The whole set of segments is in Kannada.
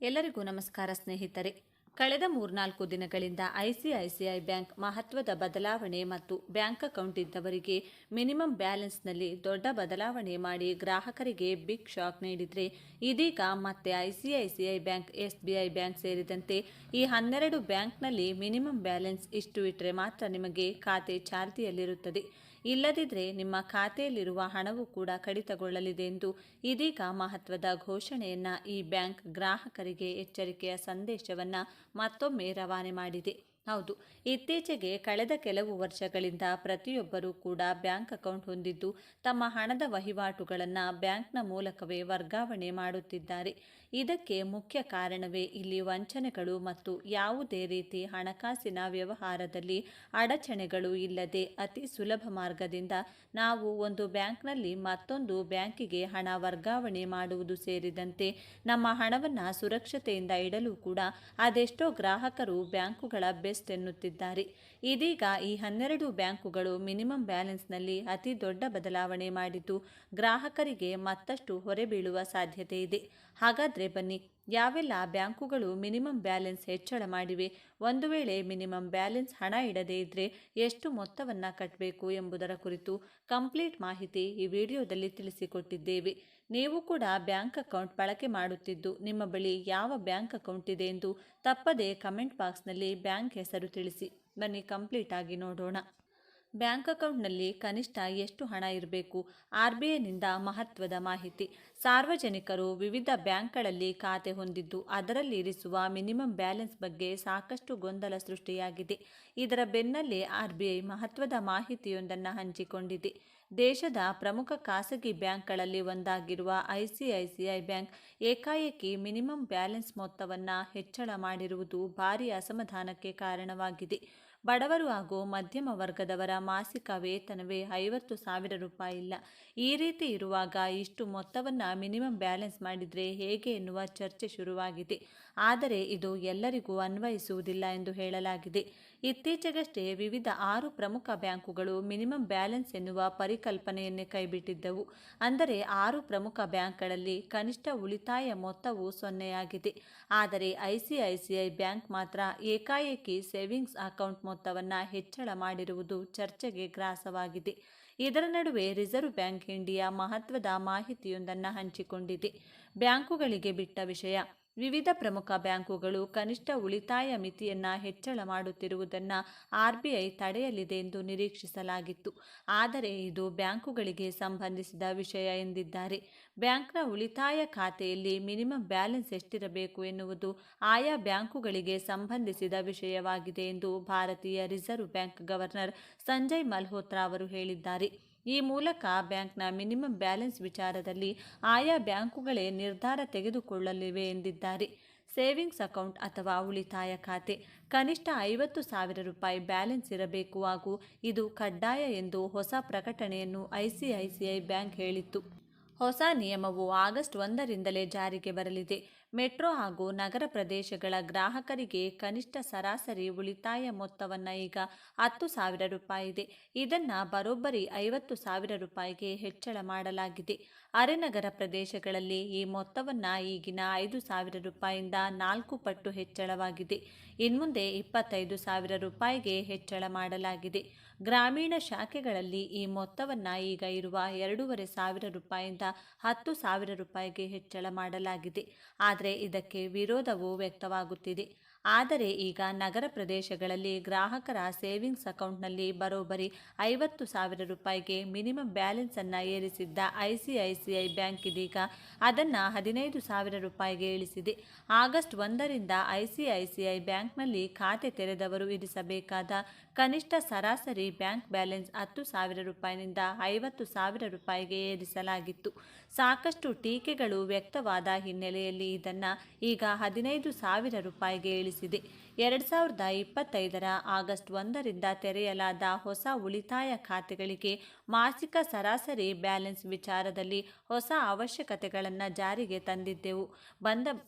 ಎಲ್ಲರಿಗೂ ನಮಸ್ಕಾರ ಸ್ನೇಹಿತರೆ. ಕಳೆದ 3-4 ದಿನಗಳಿಂದ ಐಸಿಐಸಿಐ ಬ್ಯಾಂಕ್ ಮಹತ್ವದ ಬದಲಾವಣೆ ಮತ್ತು ಬ್ಯಾಂಕ್ ಅಕೌಂಟ್ ಇದ್ದವರಿಗೆ ಮಿನಿಮಮ್ ಬ್ಯಾಲೆನ್ಸ್ನಲ್ಲಿ ದೊಡ್ಡ ಬದಲಾವಣೆ ಮಾಡಿ ಗ್ರಾಹಕರಿಗೆ ಬಿಗ್ ಶಾಕ್ ನೀಡಿದರೆ, ಇದೀಗ ಮತ್ತೆ ಐಸಿಐಸಿಐ ಬ್ಯಾಂಕ್, ಎಸ್ಬಿಐ ಬ್ಯಾಂಕ್ ಸೇರಿದಂತೆ ಈ 12 ಬ್ಯಾಂಕ್ನಲ್ಲಿ ಮಿನಿಮಮ್ ಬ್ಯಾಲೆನ್ಸ್ ಇಷ್ಟು ಇಟ್ಟರೆ ಮಾತ್ರ ನಿಮಗೆ ಖಾತೆ ಚಾಲ್ತಿಯಲ್ಲಿರುತ್ತದೆ, ಇಲ್ಲದಿದ್ದರೆ ನಿಮ್ಮ ಖಾತೆಯಲ್ಲಿರುವ ಹಣವು ಕೂಡ ಕಡಿತಗೊಳ್ಳಲಿದೆ ಎಂದು ಇದೀಗ ಮಹತ್ವದ ಘೋಷಣೆಯನ್ನ ಈ ಬ್ಯಾಂಕ್ ಗ್ರಾಹಕರಿಗೆ ಎಚ್ಚರಿಕೆಯ ಸಂದೇಶವನ್ನ ಮತ್ತೊಮ್ಮೆ ರವಾನೆ ಮಾಡಿದೆ. ಹೌದು, ಇತ್ತೀಚೆಗೆ ಕಳೆದ ಕೆಲವು ವರ್ಷಗಳಿಂದ ಪ್ರತಿಯೊಬ್ಬರೂ ಕೂಡ ಬ್ಯಾಂಕ್ ಅಕೌಂಟ್ ಹೊಂದಿದ್ದು ತಮ್ಮ ಹಣದ ವಹಿವಾಟುಗಳನ್ನು ಬ್ಯಾಂಕ್ನ ಮೂಲಕವೇ ವರ್ಗಾವಣೆ ಮಾಡುತ್ತಿದ್ದಾರೆ. ಇದಕ್ಕೆ ಮುಖ್ಯ ಕಾರಣವೇ ಇಲ್ಲಿ ವಂಚನೆಗಳು ಮತ್ತು ಯಾವುದೇ ರೀತಿ ಹಣಕಾಸಿನ ವ್ಯವಹಾರದಲ್ಲಿ ಅಡಚಣೆಗಳು ಇಲ್ಲದೆ ಅತಿ ಸುಲಭ ಮಾರ್ಗದಿಂದ ನಾವು ಒಂದು ಬ್ಯಾಂಕ್ನಲ್ಲಿ ಮತ್ತೊಂದು ಬ್ಯಾಂಕಿಗೆ ಹಣ ವರ್ಗಾವಣೆ ಮಾಡುವುದು ಸೇರಿದಂತೆ ನಮ್ಮ ಹಣವನ್ನು ಸುರಕ್ಷತೆಯಿಂದ ಇಡಲು ಕೂಡ ಅದೆಷ್ಟೋ ಗ್ರಾಹಕರು ಬ್ಯಾಂಕುಗಳ ಬೆಸ್ಟ್ ಎನ್ನುತ್ತಿದ್ದಾರೆ. ಇದೀಗ ಈ 12 ಬ್ಯಾಂಕುಗಳು ಮಿನಿಮಮ್ ಬ್ಯಾಲೆನ್ಸ್ನಲ್ಲಿ ಅತಿ ದೊಡ್ಡ ಬದಲಾವಣೆ ಮಾಡಿದ್ದು ಗ್ರಾಹಕರಿಗೆ ಮತ್ತಷ್ಟು ಹೊರೆ ಬೀಳುವ ಸಾಧ್ಯತೆ ಇದೆ. ಹಾಗಾದರೆ ಬನ್ನಿ, ಯಾವೆಲ್ಲ ಬ್ಯಾಂಕುಗಳು ಮಿನಿಮಮ್ ಬ್ಯಾಲೆನ್ಸ್ ಹೆಚ್ಚಳ ಮಾಡಿವೆ, ಒಂದು ವೇಳೆ ಮಿನಿಮಮ್ ಬ್ಯಾಲೆನ್ಸ್ ಹಣ ಇಡದೇ ಇದ್ದರೆ ಎಷ್ಟು ಮೊತ್ತವನ್ನು ಕಟ್ಟಬೇಕು ಎಂಬುದರ ಕುರಿತು ಕಂಪ್ಲೀಟ್ ಮಾಹಿತಿ ಈ ವಿಡಿಯೋದಲ್ಲಿ ತಿಳಿಸಿಕೊಟ್ಟಿದ್ದೇವೆ. ನೀವು ಕೂಡ ಬ್ಯಾಂಕ್ ಅಕೌಂಟ್ ಬಳಕೆ ಮಾಡುತ್ತಿದ್ದು ನಿಮ್ಮ ಬಳಿ ಯಾವ ಬ್ಯಾಂಕ್ ಅಕೌಂಟ್ ಇದೆ ಎಂದು ತಪ್ಪದೇ ಕಮೆಂಟ್ ಬಾಕ್ಸ್ನಲ್ಲಿ ಬ್ಯಾಂಕ್ ಹೆಸರು ತಿಳಿಸಿ. ಬನ್ನಿ ಕಂಪ್ಲೀಟ್ ಆಗಿ ನೋಡೋಣ. ಬ್ಯಾಂಕ್ ಅಕೌಂಟ್ನಲ್ಲಿ ಕನಿಷ್ಠ ಎಷ್ಟು ಹಣ ಇರಬೇಕು? ಆರ್ಬಿಐನಿಂದ ಮಹತ್ವದ ಮಾಹಿತಿ. ಸಾರ್ವಜನಿಕರು ವಿವಿಧ ಬ್ಯಾಂಕ್ಗಳಲ್ಲಿ ಖಾತೆ ಹೊಂದಿದ್ದು ಅದರಲ್ಲಿ ಇರಿಸುವ ಮಿನಿಮಮ್ ಬ್ಯಾಲೆನ್ಸ್ ಬಗ್ಗೆ ಸಾಕಷ್ಟು ಗೊಂದಲ ಸೃಷ್ಟಿಯಾಗಿದೆ. ಇದರ ಬೆನ್ನಲ್ಲೇ ಆರ್ಬಿಐ ಮಹತ್ವದ ಮಾಹಿತಿಯೊಂದನ್ನು ಹಂಚಿಕೊಂಡಿದೆ. ದೇಶದ ಪ್ರಮುಖ ಖಾಸಗಿ ಬ್ಯಾಂಕ್ಗಳಲ್ಲಿ ಒಂದಾಗಿರುವ ಐಸಿಐಸಿಐ ಬ್ಯಾಂಕ್ ಏಕಾಏಕಿ ಮಿನಿಮಮ್ ಬ್ಯಾಲೆನ್ಸ್ ಮೊತ್ತವನ್ನು ಹೆಚ್ಚಳ ಮಾಡಿರುವುದು ಭಾರೀ ಅಸಮಾಧಾನಕ್ಕೆ ಕಾರಣವಾಗಿದೆ. ಬಡವರು ಹಾಗೂ ಮಧ್ಯಮ ವರ್ಗದವರ ಮಾಸಿಕ ವೇತನವೇ 50,000 ರೂಪಾಯಿ ಇಲ್ಲ. ಈ ರೀತಿ ಇರುವಾಗ ಇಷ್ಟು ಮೊತ್ತವನ್ನು ಮಿನಿಮಮ್ ಬ್ಯಾಲೆನ್ಸ್ ಮಾಡಿದರೆ ಹೇಗೆ ಎನ್ನುವ ಚರ್ಚೆ ಶುರುವಾಗಿದೆ. ಆದರೆ ಇದು ಎಲ್ಲರಿಗೂ ಅನ್ವಯಿಸುವುದಿಲ್ಲ ಎಂದು ಹೇಳಲಾಗಿದೆ. ಇತ್ತೀಚೆಗಷ್ಟೇ ವಿವಿಧ 6 ಪ್ರಮುಖ ಬ್ಯಾಂಕುಗಳು ಮಿನಿಮಮ್ ಬ್ಯಾಲೆನ್ಸ್ ಎನ್ನುವ ಪರಿಕಲ್ಪನೆಯನ್ನೇ ಕೈಬಿಟ್ಟಿದ್ದವು. ಅಂದರೆ 6 ಪ್ರಮುಖ ಬ್ಯಾಂಕ್ಗಳಲ್ಲಿ ಕನಿಷ್ಠ ಉಳಿತಾಯ ಮೊತ್ತವು 0 ಆಗಿದೆ. ಆದರೆ ಐಸಿಐಸಿಐ ಬ್ಯಾಂಕ್ ಮಾತ್ರ ಏಕಾಏಕಿ ಸೇವಿಂಗ್ಸ್ ಅಕೌಂಟ್ ಮೊತ್ತವನ್ನು ಹೆಚ್ಚಳ ಮಾಡಿರುವುದು ಚರ್ಚೆಗೆ ಗ್ರಾಸವಾಗಿದೆ. ಇದರ ನಡುವೆ ರಿಸರ್ವ್ ಬ್ಯಾಂಕ್ ಇಂಡಿಯಾ ಮಹತ್ವದ ಮಾಹಿತಿಯೊಂದನ್ನು ಹಂಚಿಕೊಂಡಿದೆ. ಬ್ಯಾಂಕುಗಳಿಗೆ ಬಿಟ್ಟ ವಿಷಯ. ವಿವಿಧ ಪ್ರಮುಖ ಬ್ಯಾಂಕುಗಳು ಕನಿಷ್ಠ ಉಳಿತಾಯ ಮಿತಿಯನ್ನು ಹೆಚ್ಚಳ ಮಾಡುತ್ತಿರುವುದನ್ನು ಆರ್ಬಿಐ ತಡೆಯಲಿದೆ ಎಂದು ನಿರೀಕ್ಷಿಸಲಾಗಿತ್ತು. ಆದರೆ ಇದು ಬ್ಯಾಂಕುಗಳಿಗೆ ಸಂಬಂಧಿಸಿದ ವಿಷಯ ಎಂದಿದ್ದಾರೆ. ಬ್ಯಾಂಕ್ನ ಉಳಿತಾಯ ಖಾತೆಯಲ್ಲಿ ಮಿನಿಮಮ್ ಬ್ಯಾಲೆನ್ಸ್ ಎಷ್ಟಿರಬೇಕು ಎನ್ನುವುದು ಆಯಾ ಬ್ಯಾಂಕುಗಳಿಗೆ ಸಂಬಂಧಿಸಿದ ವಿಷಯವಾಗಿದೆ ಎಂದು ಭಾರತೀಯ reserve bank governor Sanjay Malhotra ಅವರು ಹೇಳಿದ್ದಾರೆ. ಈ ಮೂಲಕ ಬ್ಯಾಂಕ್ನ ಮಿನಿಮಮ್ ಬ್ಯಾಲೆನ್ಸ್ ವಿಚಾರದಲ್ಲಿ ಆಯಾ ಬ್ಯಾಂಕುಗಳೇ ನಿರ್ಧಾರ ತೆಗೆದುಕೊಳ್ಳಲಿವೆ ಎಂದಿದ್ದಾರೆ. ಸೇವಿಂಗ್ಸ್ ಅಕೌಂಟ್ ಅಥವಾ ಉಳಿತಾಯ ಖಾತೆ ಕನಿಷ್ಠ 50,000 ರೂಪಾಯಿ ಬ್ಯಾಲೆನ್ಸ್ ಇರಬೇಕು ಹಾಗೂ ಇದು ಕಡ್ಡಾಯ ಎಂದು ಹೊಸ ಪ್ರಕಟಣೆಯನ್ನು ಐಸಿಐಸಿಐ ಬ್ಯಾಂಕ್ ಹೇಳಿತ್ತು. ಹೊಸ ನಿಯಮವು ಆಗಸ್ಟ್ 1ರಿಂದಲೇ ಜಾರಿಗೆ ಬರಲಿದೆ. ಮೆಟ್ರೋ ಹಾಗೂ ನಗರ ಪ್ರದೇಶಗಳ ಗ್ರಾಹಕರಿಗೆ ಕನಿಷ್ಠ ಸರಾಸರಿ ಉಳಿತಾಯ ಮೊತ್ತವನ್ನು ಈಗ 10,000 ರೂಪಾಯಿ ಇದೆ. ಇದನ್ನು ಬರೋಬ್ಬರಿ 50,000 ರೂಪಾಯಿಗೆ ಹೆಚ್ಚಳ ಮಾಡಲಾಗಿದೆ. ಅರೆನಗರ ಪ್ರದೇಶಗಳಲ್ಲಿ ಈ ಮೊತ್ತವನ್ನು ಈಗಿನ 5,000 ರೂಪಾಯಿಯಿಂದ 4 ಪಟ್ಟು ಹೆಚ್ಚಳವಾಗಿದೆ. ಇನ್ಮುಂದೆ 25,000 ರೂಪಾಯಿಗೆ ಹೆಚ್ಚಳ ಮಾಡಲಾಗಿದೆ. ಗ್ರಾಮೀಣ ಶಾಖೆಗಳಲ್ಲಿ ಈ ಮೊತ್ತವನ್ನು ಈಗ ಇರುವ 2,500 ರೂಪಾಯಿಯಿಂದ 10,000 ರೂಪಾಯಿಗೆ ಹೆಚ್ಚಳ ಮಾಡಲಾಗಿದೆ. ಆದರೆ ಇದಕ್ಕೆ ವಿರೋಧವೂ ವ್ಯಕ್ತವಾಗುತ್ತಿದೆ. ಆದರೆ ಈಗ ನಗರ ಪ್ರದೇಶಗಳಲ್ಲಿ ಗ್ರಾಹಕರ ಸೇವಿಂಗ್ಸ್ ಅಕೌಂಟ್ನಲ್ಲಿ ಬರೋಬ್ಬರಿ 50,000 ರೂಪಾಯಿಗೆ ಮಿನಿಮಮ್ ಬ್ಯಾಲೆನ್ಸ್ ಅನ್ನು ಏರಿಸಿದ್ದ ಐಸಿಐಸಿಐ ಬ್ಯಾಂಕ್ ಇದೀಗ ಅದನ್ನು 15,000 ರೂಪಾಯಿಗೆ ಇಳಿಸಿದೆ. ಆಗಸ್ಟ್ 1ರಿಂದ ಐಸಿಐಸಿಐ ಬ್ಯಾಂಕ್ನಲ್ಲಿ ಖಾತೆ ತೆರೆದವರು ಇರಿಸಬೇಕಾದ ಕನಿಷ್ಠ ಸರಾಸರಿ ಬ್ಯಾಂಕ್ ಬ್ಯಾಲೆನ್ಸ್ 10,000 ರೂಪಾಯಿನಿಂದ 50,000 ರೂಪಾಯಿಗೆ ಏರಿಸಲಾಗಿತ್ತು. ಸಾಕಷ್ಟು ಟೀಕೆಗಳು ವ್ಯಕ್ತವಾದ ಹಿನ್ನೆಲೆಯಲ್ಲಿ ಇದನ್ನು ಈಗ 15,000 ರೂಪಾಯಿಗೆ ಇಳಿಸಿದೆ. 2025ರ ಆಗಸ್ಟ್ 1ರಿಂದ ತೆರೆಯಲಾದ ಹೊಸ ಉಳಿತಾಯ ಖಾತೆಗಳಿಗೆ ಮಾಸಿಕ ಸರಾಸರಿ ಬ್ಯಾಲೆನ್ಸ್ ವಿಚಾರದಲ್ಲಿ ಹೊಸ ಅವಶ್ಯಕತೆಗಳನ್ನು ಜಾರಿಗೆ ತಂದಿದ್ದೆವು.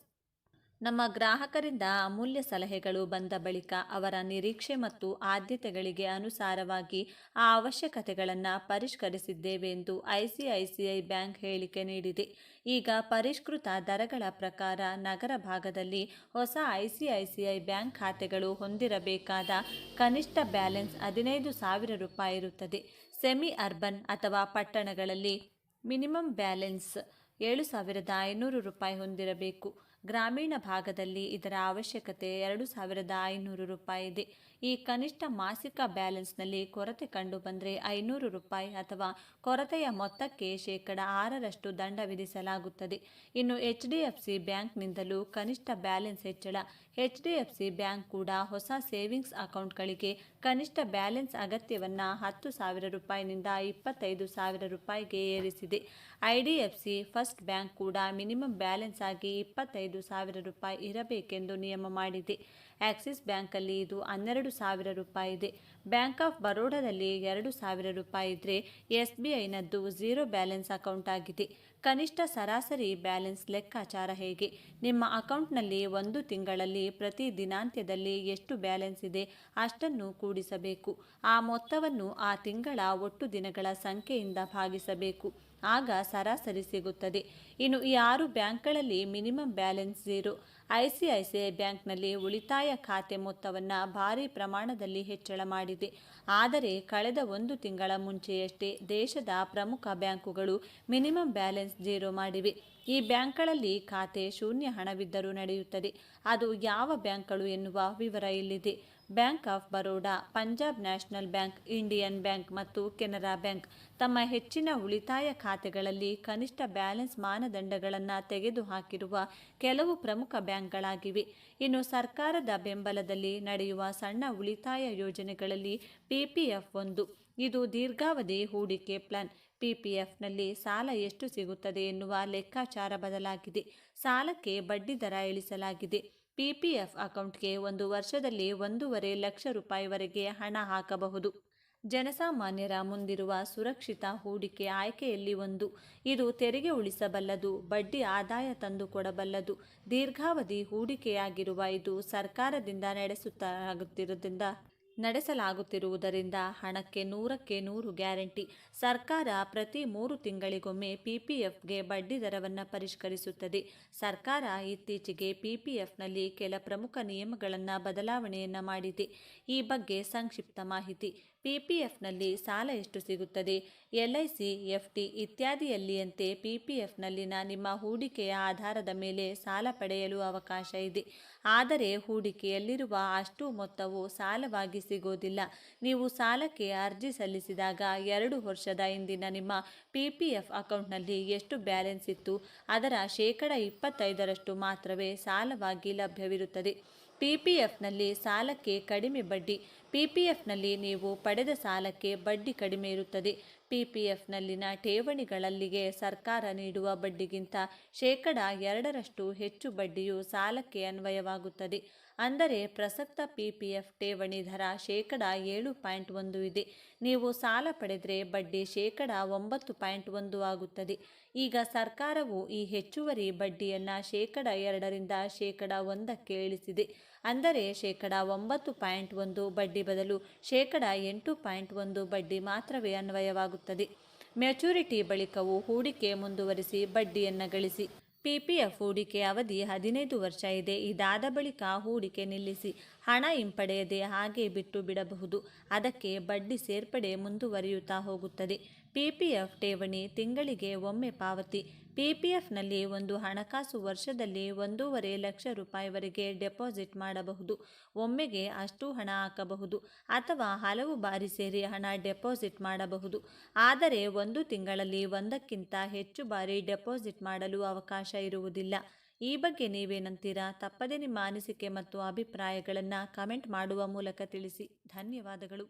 ನಮ್ಮ ಗ್ರಾಹಕರಿಂದ ಅಮೂಲ್ಯ ಸಲಹೆಗಳು ಬಂದ ಬಳಿಕ ಅವರ ನಿರೀಕ್ಷೆ ಮತ್ತು ಆದ್ಯತೆಗಳಿಗೆ ಅನುಸಾರವಾಗಿ ಆ ಅವಶ್ಯಕತೆಗಳನ್ನು ಪರಿಷ್ಕರಿಸಿದ್ದೇವೆ ಎಂದು ಐಸಿಐಸಿಐ ಬ್ಯಾಂಕ್ ಹೇಳಿಕೆ ನೀಡಿದೆ. ಈಗ ಪರಿಷ್ಕೃತ ದರಗಳ ಪ್ರಕಾರ ನಗರ ಭಾಗದಲ್ಲಿ ಹೊಸ ಐಸಿಐಸಿಐ ಬ್ಯಾಂಕ್ ಖಾತೆಗಳು ಹೊಂದಿರಬೇಕಾದ ಕನಿಷ್ಠ ಬ್ಯಾಲೆನ್ಸ್ 15,000 ರೂಪಾಯಿ ಇರುತ್ತದೆ. ಸೆಮಿ ಅರ್ಬನ್ ಅಥವಾ ಪಟ್ಟಣಗಳಲ್ಲಿ ಮಿನಿಮಮ್ ಬ್ಯಾಲೆನ್ಸ್ 7,500 ರೂಪಾಯಿ ಹೊಂದಿರಬೇಕು. ಗ್ರಾಮೀಣ ಭಾಗದಲ್ಲಿ ಇದರ ಅವಶ್ಯಕತೆ 2,500 ರೂಪಾಯಿ ಇದೆ. ಈ ಕನಿಷ್ಠ ಮಾಸಿಕ ಬ್ಯಾಲೆನ್ಸ್ನಲ್ಲಿ ಕೊರತೆ ಕಂಡುಬಂದರೆ 500 ರೂಪಾಯಿ ಅಥವಾ ಕೊರತೆಯ ಮೊತ್ತಕ್ಕೆ 6% ದಂಡ ವಿಧಿಸಲಾಗುತ್ತದೆ. ಇನ್ನು HDFC ಬ್ಯಾಂಕ್ನಿಂದಲೂ ಕನಿಷ್ಠ ಬ್ಯಾಲೆನ್ಸ್ ಹೆಚ್ಚಳ. HDFC ಬ್ಯಾಂಕ್ ಕೂಡ ಹೊಸ ಸೇವಿಂಗ್ಸ್ ಅಕೌಂಟ್ಗಳಿಗೆ ಕನಿಷ್ಠ ಬ್ಯಾಲೆನ್ಸ್ ಅಗತ್ಯವನ್ನು 10,000 ರೂಪಾಯಿನಿಂದ 25,000 ರೂಪಾಯಿಗೆ ಏರಿಸಿದೆ. IDFC ಫಸ್ಟ್ ಬ್ಯಾಂಕ್ ಕೂಡ ಮಿನಿಮಮ್ ಬ್ಯಾಲೆನ್ಸ್ ಆಗಿ 25,000 ರೂಪಾಯಿ ಇರಬೇಕೆಂದು ನಿಯಮ ಮಾಡಿದೆ. ಆಕ್ಸಿಸ್ ಬ್ಯಾಂಕಲ್ಲಿ ಇದು 12,000 ರೂಪಾಯಿ ಇದೆ. ಬ್ಯಾಂಕ್ ಆಫ್ ಬರೋಡಾದಲ್ಲಿ 2,000 ರೂಪಾಯಿ ಇದ್ದರೆ SBIನದ್ದು ಝೀರೋ ಬ್ಯಾಲೆನ್ಸ್ ಅಕೌಂಟ್ ಆಗಿದೆ. ಕನಿಷ್ಠ ಸರಾಸರಿ ಬ್ಯಾಲೆನ್ಸ್ ಲೆಕ್ಕಾಚಾರ ಹೇಗೆ? ನಿಮ್ಮ ಅಕೌಂಟ್ನಲ್ಲಿ ಒಂದು ತಿಂಗಳಲ್ಲಿ ಪ್ರತಿ ದಿನಾಂತ್ಯದಲ್ಲಿ ಎಷ್ಟು ಬ್ಯಾಲೆನ್ಸ್ ಇದೆ ಅಷ್ಟನ್ನು ಕೂಡಿಸಬೇಕು. ಆ ಮೊತ್ತವನ್ನು ಆ ತಿಂಗಳ ಒಟ್ಟು ದಿನಗಳ ಸಂಖ್ಯೆಯಿಂದ ಭಾಗಿಸಬೇಕು. ಆಗ ಸರಾಸರಿ ಸಿಗುತ್ತದೆ. ಇನ್ನು ಈ 6 ಬ್ಯಾಂಕ್ಗಳಲ್ಲಿ ಮಿನಿಮಮ್ ಬ್ಯಾಲೆನ್ಸ್ ಝೀರೋ. ICICI ಬ್ಯಾಂಕ್ನಲ್ಲಿ ಉಳಿತಾಯ ಖಾತೆ ಮೊತ್ತವನ್ನು ಭಾರೀ ಪ್ರಮಾಣದಲ್ಲಿ ಹೆಚ್ಚಳ ಮಾಡಿದೆ. ಆದರೆ ಕಳೆದ ಒಂದು ತಿಂಗಳ ಮುಂಚೆಯಷ್ಟೇ ದೇಶದ ಪ್ರಮುಖ ಬ್ಯಾಂಕುಗಳು ಮಿನಿಮಮ್ ಬ್ಯಾಲೆನ್ಸ್ ಝೀರೋ ಮಾಡಿವೆ. ಈ ಬ್ಯಾಂಕ್ಗಳಲ್ಲಿ ಖಾತೆ ಶೂನ್ಯ ಹಣವಿದ್ದರೂ ನಡೆಯುತ್ತದೆ. ಅದು ಯಾವ ಬ್ಯಾಂಕ್ಗಳು ಎನ್ನುವ ವಿವರ ಇಲ್ಲಿದೆ. Bank of Baroda, Punjab national bank, Indian bank ಮತ್ತು ಕೆನರಾ ಬ್ಯಾಂಕ್ ತಮ್ಮ ಹೆಚ್ಚಿನ ಉಳಿತಾಯ ಖಾತೆಗಳಲ್ಲಿ ಕನಿಷ್ಠ ಬ್ಯಾಲೆನ್ಸ್ ಮಾನದಂಡಗಳನ್ನು ತೆಗೆದುಹಾಕಿರುವ ಕೆಲವು ಪ್ರಮುಖ ಬ್ಯಾಂಕ್ಗಳಾಗಿವೆ. ಇನ್ನು ಸರ್ಕಾರದ ಬೆಂಬಲದಲ್ಲಿ ನಡೆಯುವ ಸಣ್ಣ ಉಳಿತಾಯ ಯೋಜನೆಗಳಲ್ಲಿ PPF ಒಂದು. ಇದು ದೀರ್ಘಾವಧಿ ಹೂಡಿಕೆ ಪ್ಲಾನ್. PPFನಲ್ಲಿ ಸಾಲ ಎಷ್ಟು ಸಿಗುತ್ತದೆ ಎನ್ನುವ ಲೆಕ್ಕಾಚಾರ ಬದಲಾಗಿದೆ. ಸಾಲಕ್ಕೆ ಬಡ್ಡಿ ದರ ಇಳಿಸಲಾಗಿದೆ. PPF ಅಕೌಂಟ್ಗೆ ಒಂದು ವರ್ಷದಲ್ಲಿ 1.5 ಲಕ್ಷ ರೂಪಾಯಿವರೆಗೆ ಹಣ ಹಾಕಬಹುದು. ಜನಸಾಮಾನ್ಯರ ಮುಂದಿರುವ ಸುರಕ್ಷಿತ ಹೂಡಿಕೆ ಆಯ್ಕೆಯಲ್ಲಿ ಒಂದು. ಇದು ತೆರಿಗೆ ಉಳಿಸಬಲ್ಲದು, ಬಡ್ಡಿ ಆದಾಯ ತಂದುಕೊಡಬಲ್ಲದು. ದೀರ್ಘಾವಧಿ ಹೂಡಿಕೆಯಾಗಿರುವ ಇದು ಸರ್ಕಾರದಿಂದ ನಡೆಸಲಾಗುತ್ತಿರುವುದರಿಂದ ಹಣಕ್ಕೆ 100ಕ್ಕೆ 100 ಗ್ಯಾರಂಟಿ. ಸರ್ಕಾರ ಪ್ರತಿ 3 ತಿಂಗಳಿಗೊಮ್ಮೆ PPFಗೆ ಬಡ್ಡಿ ದರವನ್ನು ಪರಿಷ್ಕರಿಸುತ್ತದೆ. ಸರ್ಕಾರ ಇತ್ತೀಚೆಗೆ PPFನಲ್ಲಿ ಕೆಲ ಪ್ರಮುಖ ನಿಯಮಗಳನ್ನು ಬದಲಾವಣೆಯನ್ನು ಮಾಡಿದೆ. ಈ ಬಗ್ಗೆ ಸಂಕ್ಷಿಪ್ತ ಮಾಹಿತಿ. PPFನಲ್ಲಿ ಸಾಲ ಎಷ್ಟು ಸಿಗುತ್ತದೆ? LIC, FD ಇತ್ಯಾದಿಯಲ್ಲಿಯಂತೆ PPFನಲ್ಲಿನ ನಿಮ್ಮ ಹೂಡಿಕೆಯ ಆಧಾರದ ಮೇಲೆ ಸಾಲ ಪಡೆಯಲು ಅವಕಾಶ ಇದೆ. ಆದರೆ ಹೂಡಿಕೆಯಲ್ಲಿರುವ ಅಷ್ಟು ಮೊತ್ತವು ಸಾಲವಾಗಿ ಸಿಗೋದಿಲ್ಲ. ನೀವು ಸಾಲಕ್ಕೆ ಅರ್ಜಿ ಸಲ್ಲಿಸಿದಾಗ 2 ವರ್ಷದ ಹಿಂದಿನ ನಿಮ್ಮ PPF ಅಕೌಂಟ್ನಲ್ಲಿ ಎಷ್ಟು ಬ್ಯಾಲೆನ್ಸ್ ಇತ್ತು ಅದರ 25% ಮಾತ್ರವೇ ಸಾಲವಾಗಿ ಲಭ್ಯವಿರುತ್ತದೆ. PPFನಲ್ಲಿ ಸಾಲಕ್ಕೆ ಕಡಿಮೆ ಬಡ್ಡಿ. PPFನಲ್ಲಿ ನೀವು ಪಡೆದ ಸಾಲಕ್ಕೆ ಬಡ್ಡಿ ಕಡಿಮೆ ಇರುತ್ತದೆ. PPFನಲ್ಲಿನ ಠೇವಣಿಗಳಲ್ಲಿಗೆ ಸರ್ಕಾರ ನೀಡುವ ಬಡ್ಡಿಗಿಂತ 2% ಹೆಚ್ಚು ಬಡ್ಡಿಯು ಸಾಲಕ್ಕೆ ಅನ್ವಯವಾಗುತ್ತದೆ. ಅಂದರೆ ಪ್ರಸಕ್ತ PPF ಠೇವಣಿ ದರ 7.1 ಇದೆ. ನೀವು ಸಾಲ ಪಡೆದರೆ ಬಡ್ಡಿ 9.1 ಆಗುತ್ತದೆ. ಈಗ ಸರ್ಕಾರವು ಈ ಹೆಚ್ಚುವರಿ ಬಡ್ಡಿಯನ್ನು 2%ರಿಂದ 1%ಕ್ಕೆ ಇಳಿಸಿದೆ. ಅಂದರೆ 9.1 ಬಡ್ಡಿ ಬದಲು 8.1 ಬಡ್ಡಿ ಮಾತ್ರವೇ ಅನ್ವಯವಾಗುತ್ತದೆ. ಮೆಚುರಿಟಿ ಬಳಿಕವೂ ಹೂಡಿಕೆ ಮುಂದುವರಿಸಿ ಬಡ್ಡಿಯನ್ನು ಗಳಿಸಿ. PPF ಹೂಡಿಕೆ ಅವಧಿ 15 ವರ್ಷ ಇದೆ. ಇದಾದ ಬಳಿಕ ಹೂಡಿಕೆ ನಿಲ್ಲಿಸಿ ಹಣ ಹಿಂಪಡೆಯದೆ ಹಾಗೆ ಬಿಟ್ಟು ಬಿಡಬಹುದು. ಅದಕ್ಕೆ ಬಡ್ಡಿ ಸೇರ್ಪಡೆ ಮುಂದುವರಿಯುತ್ತಾ ಹೋಗುತ್ತದೆ. PPF ಠೇವಣಿ ತಿಂಗಳಿಗೆ ಒಮ್ಮೆ ಪಾವತಿ. PPFನಲ್ಲಿ ಒಂದು ಹಣಕಾಸು ವರ್ಷದಲ್ಲಿ 1.5 ಲಕ್ಷ ರೂಪಾಯಿವರೆಗೆ ಡೆಪಾಸಿಟ್ ಮಾಡಬಹುದು. ಒಮ್ಮೆಗೆ ಅಷ್ಟು ಹಣ ಹಾಕಬಹುದು ಅಥವಾ ಹಲವು ಬಾರಿ ಸೇರಿ ಹಣ ಡೆಪಾಸಿಟ್ ಮಾಡಬಹುದು. ಆದರೆ ಒಂದು ತಿಂಗಳಲ್ಲಿ ಒಂದಕ್ಕಿಂತ ಹೆಚ್ಚು ಬಾರಿ ಡೆಪಾಸಿಟ್ ಮಾಡಲು ಅವಕಾಶ ಇರುವುದಿಲ್ಲ. ಈ ಬಗ್ಗೆ ನೀವೇನಂತೀರಾ? ತಪ್ಪದೆ ನಿಮ್ಮ ಅನಿಸಿಕೆ ಮತ್ತು ಅಭಿಪ್ರಾಯಗಳನ್ನು ಕಮೆಂಟ್ ಮಾಡುವ ಮೂಲಕ ತಿಳಿಸಿ. ಧನ್ಯವಾದಗಳು.